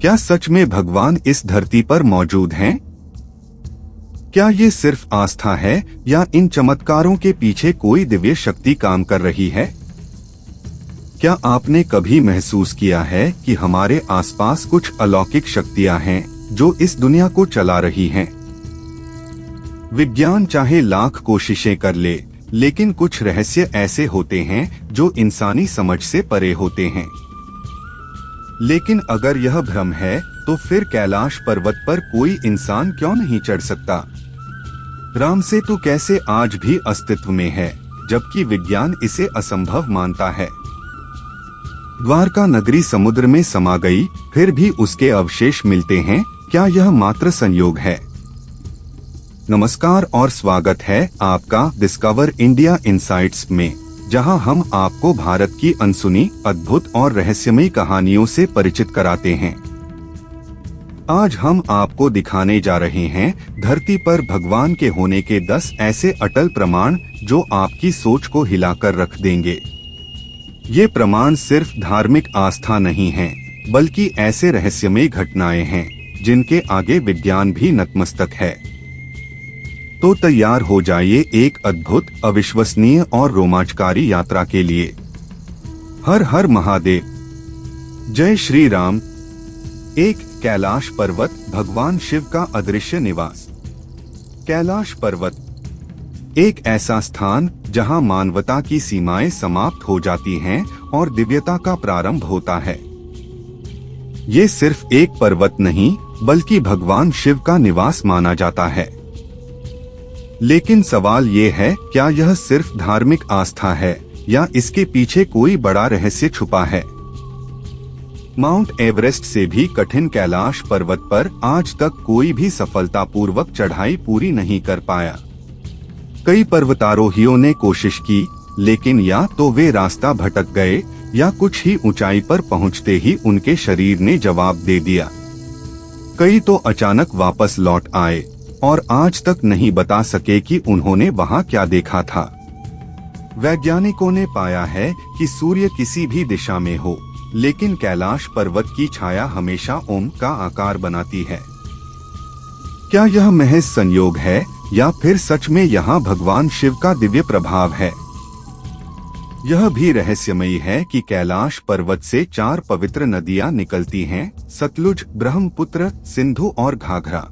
क्या सच में भगवान इस धरती पर मौजूद हैं? क्या ये सिर्फ आस्था है या इन चमत्कारों के पीछे कोई दिव्य शक्ति काम कर रही है? क्या आपने कभी महसूस किया है कि हमारे आसपास कुछ अलौकिक शक्तियां हैं जो इस दुनिया को चला रही हैं? विज्ञान चाहे लाख कोशिशें कर ले, लेकिन कुछ रहस्य ऐसे होते हैं जो इंसानी समझ से परे होते हैं। लेकिन अगर यह भ्रम है तो फिर कैलाश पर्वत पर कोई इंसान क्यों नहीं चढ़ सकता? राम सेतु कैसे आज भी अस्तित्व में है जबकि विज्ञान इसे असंभव मानता है? द्वारका नगरी समुद्र में समा गई, फिर भी उसके अवशेष मिलते हैं। क्या यह मात्र संयोग है? नमस्कार और स्वागत है आपका डिस्कवर इंडिया इनसाइट्स में, जहां हम आपको भारत की अनसुनी, अद्भुत और रहस्यमय कहानियों से परिचित कराते हैं। आज हम आपको दिखाने जा रहे हैं धरती पर भगवान के होने के 10 ऐसे अटल प्रमाण जो आपकी सोच को हिलाकर रख देंगे। ये प्रमाण सिर्फ धार्मिक आस्था नहीं हैं, बल्कि ऐसे रहस्यमय घटनाएं हैं जिनके आगे विज्ञान भी नतमस्तक है। तो तैयार हो जाइए एक अद्भुत, अविश्वसनीय और रोमांचकारी यात्रा के लिए। हर हर महादेव, जय श्री राम। एक कैलाश पर्वत, भगवान शिव का अदृश्य निवास। कैलाश पर्वत एक ऐसा स्थान जहां मानवता की सीमाएं समाप्त हो जाती हैं और दिव्यता का प्रारंभ होता है। ये सिर्फ एक पर्वत नहीं, बल्कि भगवान शिव का निवास माना जाता है। लेकिन सवाल ये है, क्या यह सिर्फ धार्मिक आस्था है या इसके पीछे कोई बड़ा रहस्य छुपा है? माउंट एवरेस्ट से भी कठिन कैलाश पर्वत पर आज तक कोई भी सफलतापूर्वक चढ़ाई पूरी नहीं कर पाया। कई पर्वतारोहियों ने कोशिश की, लेकिन या तो वे रास्ता भटक गए या कुछ ही ऊंचाई पर पहुंचते ही उनके शरीर ने जवाब दे दिया। कई तो अचानक वापस लौट आए और आज तक नहीं बता सके कि उन्होंने वहां क्या देखा था। वैज्ञानिकों ने पाया है कि सूर्य किसी भी दिशा में हो, लेकिन कैलाश पर्वत की छाया हमेशा ओम का आकार बनाती है। क्या यह महज संयोग है या फिर सच में यहाँ भगवान शिव का दिव्य प्रभाव है? यह भी रहस्यमयी है कि कैलाश पर्वत से 4 पवित्र नदियां निकलती हैं, सतलुज, ब्रह्मपुत्र, सिंधु और घाघरा।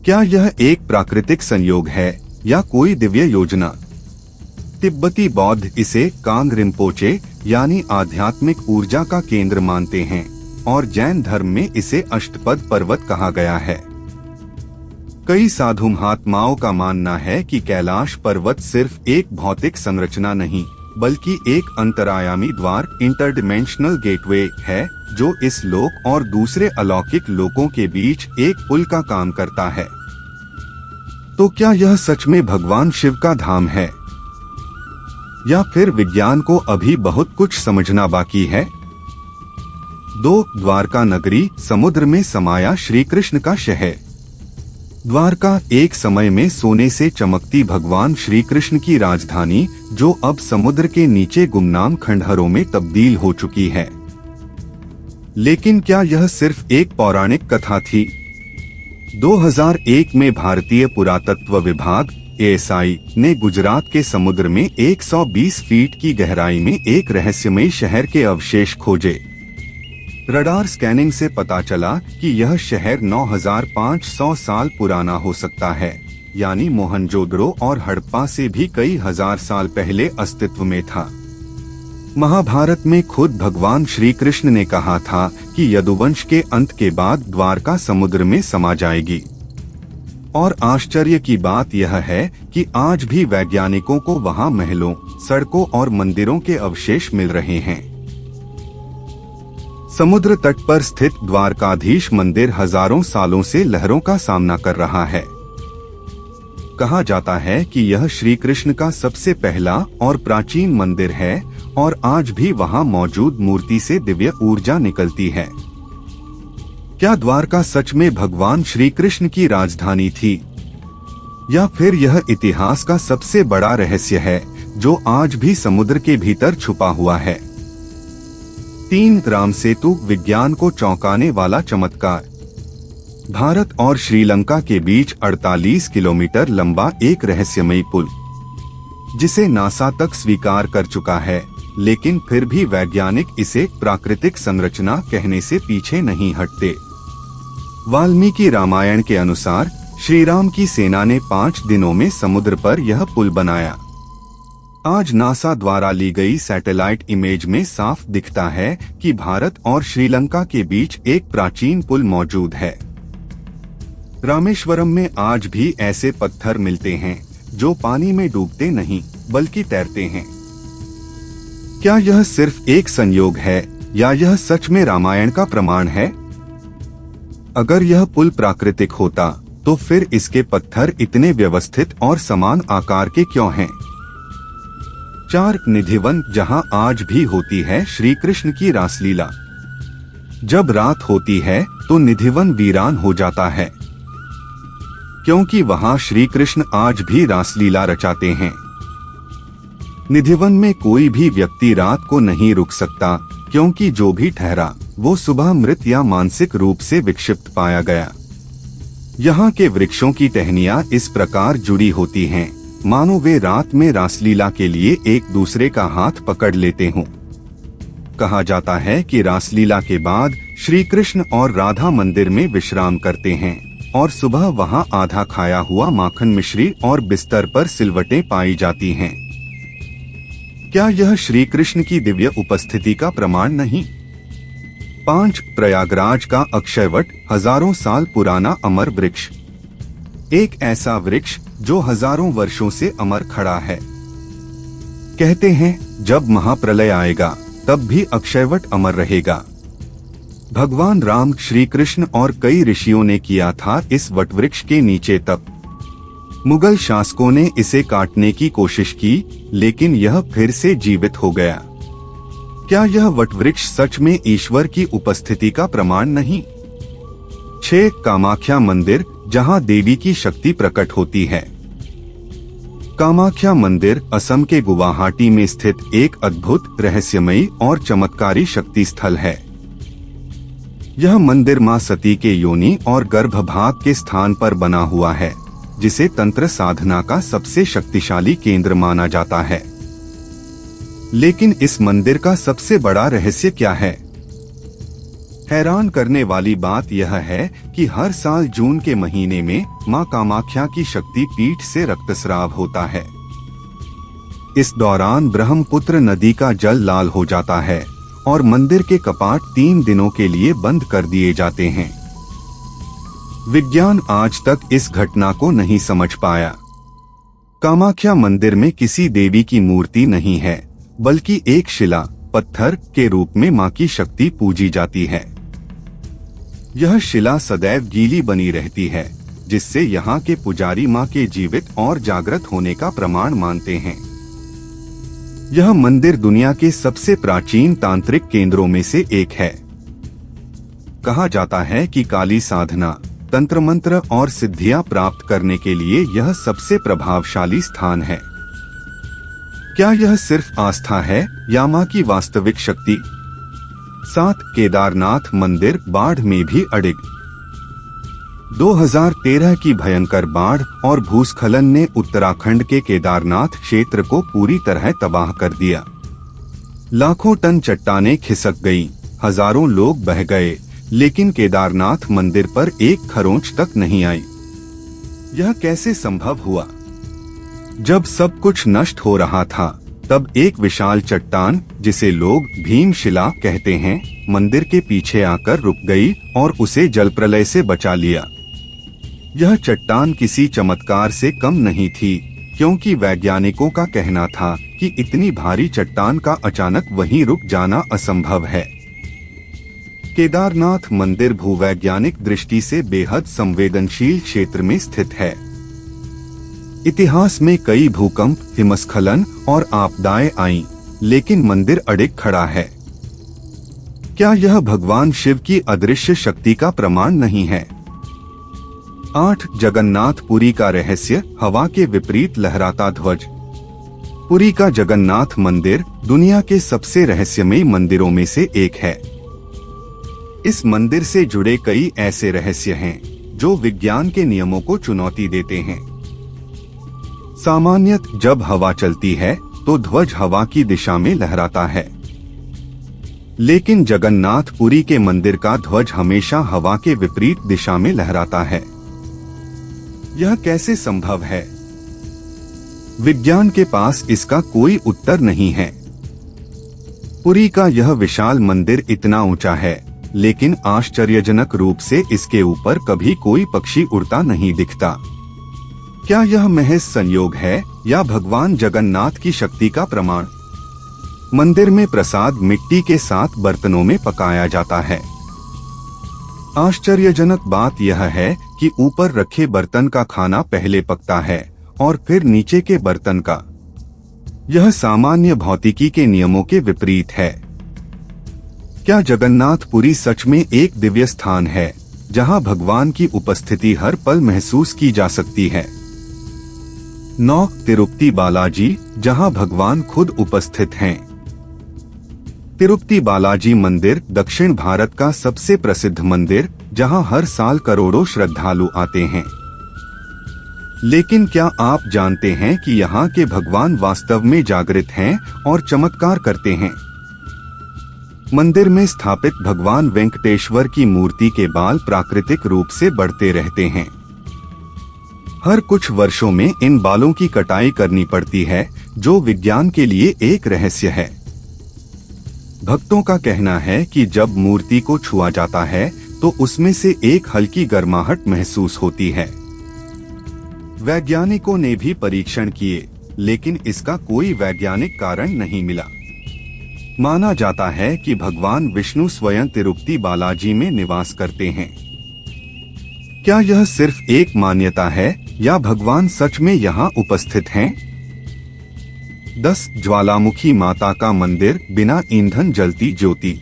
क्या यह एक प्राकृतिक संयोग है या कोई दिव्य योजना? तिब्बती बौद्ध इसे कांग रिम्पोचे यानी आध्यात्मिक ऊर्जा का केंद्र मानते हैं और जैन धर्म में इसे अष्टपद पर्वत कहा गया है। कई साधु महात्माओं का मानना है कि कैलाश पर्वत सिर्फ एक भौतिक संरचना नहीं, बल्कि एक अंतरायामी द्वार, इंटरडिमेंशनल गेटवे है, जो इस लोक और दूसरे अलौकिक लोकों के बीच एक पुल का काम करता है। तो क्या यह सच में भगवान शिव का धाम है या फिर विज्ञान को अभी बहुत कुछ समझना बाकी है? 2. द्वारका नगरी, समुद्र में समाया श्री कृष्ण का शहर। द्वारका एक समय में सोने से चमकती भगवान श्री कृष्ण की राजधानी, जो अब समुद्र के नीचे गुमनाम खंडहरों में तब्दील हो चुकी है। लेकिन क्या यह सिर्फ एक पौराणिक कथा थी? 2001 में भारतीय पुरातत्व विभाग ASI ने गुजरात के समुद्र में 120 फीट की गहराई में एक रहस्यमय शहर के अवशेष खोजे। रडार स्कैनिंग से पता चला कि यह शहर 9500 साल पुराना हो सकता है, यानी मोहनजोदड़ो और हड़प्पा से भी कई हजार साल पहले अस्तित्व में था। महाभारत में खुद भगवान श्री कृष्ण ने कहा था कि यदुवंश के अंत के बाद द्वारका समुद्र में समा जाएगी। और आश्चर्य की बात यह है कि आज भी वैज्ञानिकों को वहां महलों, सड़कों और मंदिरों के अवशेष मिल रहे हैं। समुद्र तट पर स्थित द्वारकाधीश मंदिर हजारों सालों से लहरों का सामना कर रहा है। कहा जाता है कि यह श्री कृष्ण का सबसे पहला और प्राचीन मंदिर है और आज भी वहां मौजूद मूर्ति से दिव्य ऊर्जा निकलती है। क्या द्वारका सच में भगवान श्री कृष्ण की राजधानी थी या फिर यह इतिहास का सबसे बड़ा रहस्य है जो आज भी समुद्र के भीतर छुपा हुआ है? 3 राम सेतु, विज्ञान को चौंकाने वाला चमत्कार। भारत और श्रीलंका के बीच 48 किलोमीटर लंबा एक रहस्यमयी पुल, जिसे नासा तक स्वीकार कर चुका है, लेकिन फिर भी वैज्ञानिक इसे प्राकृतिक संरचना कहने से पीछे नहीं हटते। वाल्मीकि रामायण के अनुसार श्री राम की सेना ने 5 दिनों में समुद्र पर यह पुल बनाया। आज नासा द्वारा ली गई सैटेलाइट इमेज में साफ दिखता है कि भारत और श्रीलंका के बीच एक प्राचीन पुल मौजूद है। रामेश्वरम में आज भी ऐसे पत्थर मिलते हैं जो पानी में डूबते नहीं बल्कि तैरते हैं। क्या यह सिर्फ एक संयोग है या यह सच में रामायण का प्रमाण है? अगर यह पुल प्राकृतिक होता तो फिर इसके पत्थर इतने व्यवस्थित और समान आकार के क्यों हैं? 4 निधिवन, जहां आज भी होती है श्री कृष्ण की रासलीला। जब रात होती है तो निधिवन वीरान हो जाता है, क्योंकि वहां श्री कृष्ण आज भी रासलीला रचाते हैं। निधिवन में कोई भी व्यक्ति रात को नहीं रुक सकता, क्योंकि जो भी ठहरा वो सुबह मृत या मानसिक रूप से विक्षिप्त पाया गया। यहाँ के वृक्षों की टहनियाँ इस प्रकार जुड़ी होती हैं, मानो वे रात में रासलीला के लिए एक दूसरे का हाथ पकड़ लेते हों। कहा जाता है कि रासलीला के बाद श्री कृष्ण और राधा मंदिर में विश्राम करते हैं और सुबह वहां आधा खाया हुआ माखन मिश्री और बिस्तर पर सिलवटें पाई जाती हैं। क्या यह श्री कृष्ण की दिव्य उपस्थिति का प्रमाण नहीं? 5 प्रयागराज का अक्षयवट, हजारों साल पुराना अमर वृक्ष। एक ऐसा वृक्ष जो हजारों वर्षों से अमर खड़ा है। कहते हैं जब महाप्रलय आएगा तब भी अक्षयवट अमर रहेगा। भगवान राम, श्री कृष्ण और कई ऋषियों ने किया था इस वटवृक्ष के नीचे तप। मुगल शासकों ने इसे काटने की कोशिश की, लेकिन यह फिर से जीवित हो गया। क्या यह वटवृक्ष सच में ईश्वर की उपस्थिति का प्रमाण नहीं? 6 कामाख्या मंदिर, जहां देवी की शक्ति प्रकट होती है। कामाख्या मंदिर असम के गुवाहाटी में स्थित एक अद्भुत, रहस्यमयी और चमत्कारी शक्ति स्थल है। यह मंदिर मां सती के योनि और गर्भभाग के स्थान पर बना हुआ है, जिसे तंत्र साधना का सबसे शक्तिशाली केंद्र माना जाता है। लेकिन इस मंदिर का सबसे बड़ा रहस्य क्या है? हैरान करने वाली बात यह है कि हर साल जून के महीने में मां कामाख्या की शक्ति पीठ से रक्तस्राव होता है। इस दौरान ब्रह्मपुत्र नदी का जल लाल हो जाता है और मंदिर के कपाट 3 दिनों के लिए बंद कर दिए जाते हैं। विज्ञान आज तक इस घटना को नहीं समझ पाया। कामाख्या मंदिर में किसी देवी की मूर्ति नहीं है, बल्कि एक शिला, पत्थर के रूप में मां की शक्ति पूजी जाती है। यह शिला सदैव गीली बनी रहती है, जिससे यहाँ के पुजारी मां के जीवित और जागृत होने का प्रमाण मानते हैं। यह मंदिर दुनिया के सबसे प्राचीन तांत्रिक केंद्रों में से एक है। कहा जाता है कि काली साधना, तंत्र मंत्र और सिद्धियां प्राप्त करने के लिए यह सबसे प्रभावशाली स्थान है। क्या यह सिर्फ आस्था है या मां की वास्तविक शक्ति? 7 केदारनाथ मंदिर बाढ़ में भी अड़िग। 2013 की भयंकर बाढ़ और भूस्खलन ने उत्तराखंड के केदारनाथ क्षेत्र को पूरी तरह तबाह कर दिया। लाखों टन चट्टानें खिसक गईं, हजारों लोग बह गए, लेकिन केदारनाथ मंदिर पर एक खरोंच तक नहीं आई। यह कैसे संभव हुआ? जब सब कुछ नष्ट हो रहा था, तब एक विशाल चट्टान, जिसे लोग भीमशिला कहते हैं, मंदिर के पीछे आकर रुक गई और उसे जलप्रलय से बचा लिया। यह चट्टान किसी चमत्कार से कम नहीं थी, क्योंकि वैज्ञानिकों का कहना था कि इतनी भारी चट्टान का अचानक वहीं रुक जाना असंभव है। केदारनाथ मंदिर भूवैज्ञानिक दृष्टि से बेहद संवेदनशील क्षेत्र में स्थित है। इतिहास में कई भूकंप, हिमस्खलन और आपदाएं आईं, लेकिन मंदिर अड़िग खड़ा है। क्या यह भगवान शिव की अदृश्य शक्ति का प्रमाण नहीं है? 8 जगन्नाथपुरी का रहस्य, हवा के विपरीत लहराता ध्वज। पुरी का जगन्नाथ मंदिर दुनिया के सबसे रहस्यमयी मंदिरों में से एक है। इस मंदिर से जुड़े कई ऐसे रहस्य हैं जो विज्ञान के नियमों को चुनौती देते हैं। सामान्यतः जब हवा चलती है तो ध्वज हवा की दिशा में लहराता है, लेकिन जगन्नाथ पुरी के मंदिर का ध्वज हमेशा हवा के विपरीत दिशा में लहराता है। यह कैसे संभव है? विज्ञान के पास इसका कोई उत्तर नहीं है। पुरी का यह विशाल मंदिर इतना ऊंचा है, लेकिन आश्चर्यजनक रूप से इसके ऊपर कभी कोई पक्षी उड़ता नहीं दिखता। क्या यह महज संयोग है या भगवान जगन्नाथ की शक्ति का प्रमाण? मंदिर में प्रसाद मिट्टी के साथ बर्तनों में पकाया जाता है। आश्चर्यजनक बात यह है कि ऊपर रखे बर्तन का खाना पहले पकता है और फिर नीचे के बर्तन का। यह सामान्य भौतिकी के नियमों के विपरीत है। क्या जगन्नाथपुरी सच में एक दिव्य स्थान है जहां भगवान की उपस्थिति हर पल महसूस की जा सकती है? 9 तिरुपति बालाजी, जहां भगवान खुद उपस्थित हैं। तिरुपति बालाजी मंदिर दक्षिण भारत का सबसे प्रसिद्ध मंदिर, जहां हर साल करोड़ों श्रद्धालु आते हैं। लेकिन क्या आप जानते हैं कि यहाँ के भगवान वास्तव में जागृत हैं और चमत्कार करते हैं? मंदिर में स्थापित भगवान वेंकटेश्वर की मूर्ति के बाल प्राकृतिक रूप से बढ़ते रहते हैं। हर कुछ वर्षों में इन बालों की कटाई करनी पड़ती है, जो विज्ञान के लिए एक रहस्य है। भक्तों का कहना है कि जब मूर्ति को छुआ जाता है तो उसमें से एक हल्की गर्माहट महसूस होती है। वैज्ञानिकों ने भी परीक्षण किए, लेकिन इसका कोई वैज्ञानिक कारण नहीं मिला। माना जाता है कि भगवान विष्णु स्वयं तिरुपति बालाजी में निवास करते हैं। क्या यह सिर्फ एक मान्यता है या भगवान सच में यहाँ उपस्थित हैं? 10 ज्वालामुखी माता का मंदिर बिना ईंधन जलती ज्योति।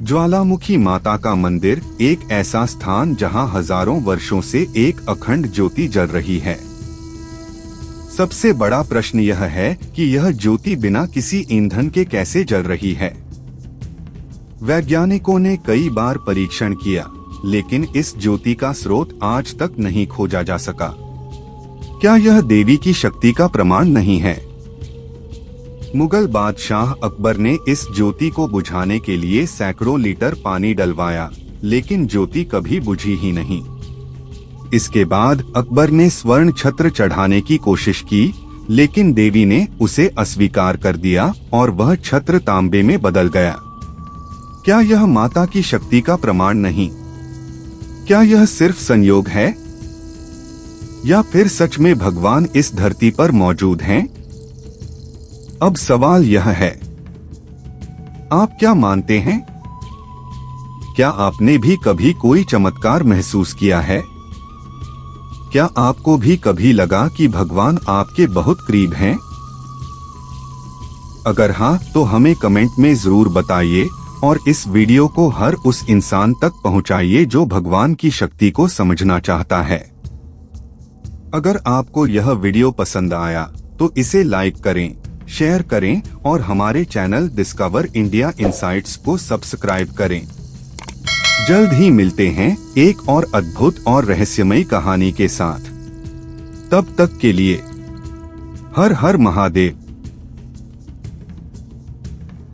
ज्वालामुखी माता का मंदिर एक ऐसा स्थान जहां हजारों वर्षों से एक अखंड ज्योति जल रही है। सबसे बड़ा प्रश्न यह है कि यह ज्योति बिना किसी ईंधन के कैसे जल रही है। वैज्ञानिकों ने कई बार परीक्षण किया, लेकिन इस ज्योति का स्रोत आज तक नहीं खोजा जा सका। क्या यह देवी की शक्ति का प्रमाण नहीं है? मुगल बादशाह अकबर ने इस ज्योति को बुझाने के लिए सैकड़ों लीटर पानी डलवाया, लेकिन ज्योति कभी बुझी ही नहीं। इसके बाद अकबर ने स्वर्ण छत्र चढ़ाने की कोशिश की, लेकिन देवी ने उसे अस्वीकार कर दिया और वह छत्र तांबे में बदल गया। क्या यह माता की शक्ति का प्रमाण नहीं? क्या यह सिर्फ संयोग है या फिर सच में भगवान इस धरती पर मौजूद हैं? अब सवाल यह है, आप क्या मानते हैं? क्या आपने भी कभी कोई चमत्कार महसूस किया है? क्या आपको भी कभी लगा कि भगवान आपके बहुत करीब हैं? अगर हाँ, तो हमें कमेंट में जरूर बताइए और इस वीडियो को हर उस इंसान तक पहुंचाइए जो भगवान की शक्ति को समझना चाहता है। अगर आपको यह वीडियो पसंद आया तो इसे लाइक करें, शेयर करें और हमारे चैनल डिस्कवर इंडिया इनसाइट्स को सब्सक्राइब करें। जल्द ही मिलते हैं एक और अद्भुत और रहस्यमयी कहानी के साथ। तब तक के लिए हर हर महादेव।